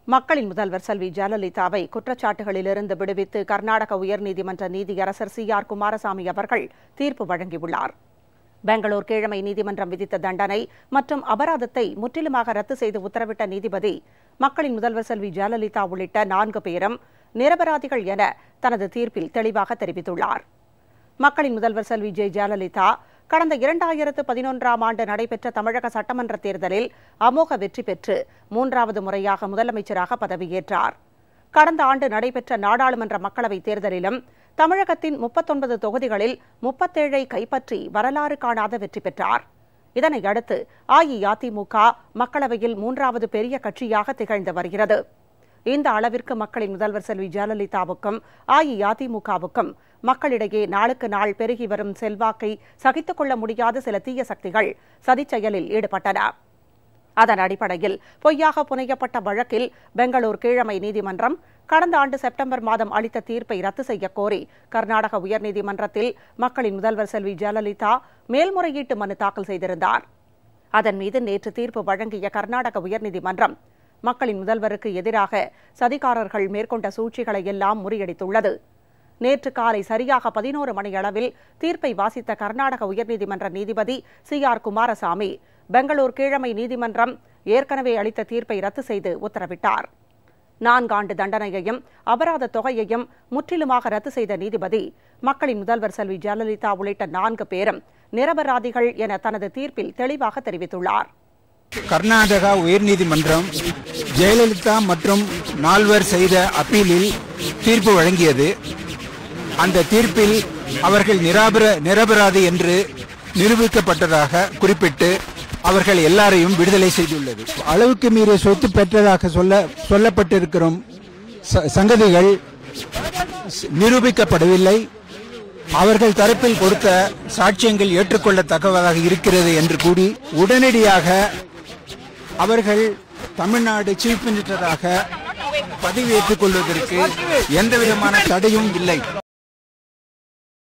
மக்களின் முதல்வர் செல்வி ஜெயலலிதாவை குற்றச்சாட்டுகளிலிருந்து விடுவித்து கர்நாடக உயர்நீதிமன்ற நீதியரசர் CR குமாரசாமி அவர்கள் தீர்ப்பு வழங்கியுள்ளார். பெங்களூர் கீழமை நீதிமன்றம் விதித்த தண்டனை மற்றும் அபராதத்தை முற்றிலுமாக ரத்து செய்து உத்தரவிட்ட நீதிபதி மக்களின் முதல்வர் செல்வி ஜெயலலிதா உள்ளிட்ட 4 பேரும் நிரபராதிகள் என தனது தீர்ப்பில் தெளிவாக தெரிவித்துள்ளார். மக்களின் முதல்வர் செல்வி ஜெயலலிதா கடந்த 2011ஆம் ஆண்டு நடைபெற்ற தமிழக சட்டமன்ற தேர்தலில் அமோக வெற்றி பெற்று 3வது முறையாக முதலமைச்சராக பதவியேற்றார். கடந்த ஆண்டு நடைபெற்ற நாடாளுமன்ற மக்களவைத் தேர்தலிலும் தமிழகத்தின் 39 தொகுதிகளில் 37ஐ கைப்பற்றி வரலாறு காணாத வெற்றி பெற்றார். இதனையடுத்து அஇஅதிமுக மக்களவையில் 3வது பெரிய கட்சியாக திகழ்ந்து வருகிறது. இந்த அளவிற்கு மக்களின் முதல்வர் செல்வி ஜெயலலிதாவுக்கும் அஇஅதிமுகவுக்கும் மக்களிடையே நாளுக்கு நாள் பெருகி வரும் செல்வாக்கை சகித்துக் கொள்ள முடியாத சில தீய சக்திகள் சதிச் செயலில் ஈடுபட்டன. அதன் அடிப்படையில் பொய்யாக புனையப்பட்ட வழக்கில் பெங்களூர் கீழமை நீதிமன்றம் கடந்த ஆண்டு செப்டம்பர் மாதம் அளித்த தீர்ப்பை ரத்து செய்யக் கோரி கர்நாடக உயர்நீதிமன்றத்தில் மக்களின் முதல்வர் செல்வி ஜெயலலிதா மேல்முறையீட்டு மனு தாக்கல் செய்திருந்தார். அதன் மீது நேற்று தீர்ப்பு வழங்கிய கர்நாடக உயர்நீதிமன்றம் மக்களின் முதல்வருக்கு எதிராக சதிகாரர்கள் மேற்கொண்ட சூழ்ச்சிகளை எல்லாம் முறியடித்துள்ளது. நேற்று காலை சரியாக 11 மணியளவில் தீர்ப்பை வாசித்த கர்நாடக உயர்நீதிமன்ற நீதிபதி CR குமாரசாமி பெங்களூர் கீழமை நீதிமன்றம் ஏற்கனவே அளித்த தீர்ப்பை ரத்து செய்து உத்தரவிட்டார். 4 ஆண்டு தண்டனையையும் அபராத தொகையையும் முற்றிலுமாக ரத்து செய்த நீதிபதி மக்களின் முதல்வர் செல்வி ஜெயலலிதா உள்ளிட்ட 4 பேரும் நிரபராதிகள் என தனது தீர்ப்பில் தெளிவாக தெரிவித்துள்ளார். கர்நாடகா உயர்நீதிமன்றம் ஜெயலலிதா மற்றும் 4 செய்த அப்பீலில் தீர்ப்பு வழங்கியது. அந்த தீர்ப்பில் அவர்கள் நிரபராதி என்று நிரூபிக்கப்பட்டதாக குறிப்பிட்டு அவர்கள் எல்லாரையும் விடுதலை செய்துள்ளது. அளவுக்கு மீறிய சொத்து பெற்றதாக சொல்லப்பட்டிருக்கிற சங்கதிகள் நிரூபிக்கப்படவில்லை. அவர்கள் தரப்பில் கொடுத்த சாட்சியங்கள் ஏற்றுக்கொள்ளத்தக்கதாக இருக்கிறது என்று கூறி உடனடியாக அவர்கள் தமிழ்நாடு சீஃப் மினிஸ்டராக பதவியேற்றுக் கொள்வதற்கு எந்தவிதமான தடையும் இல்லை.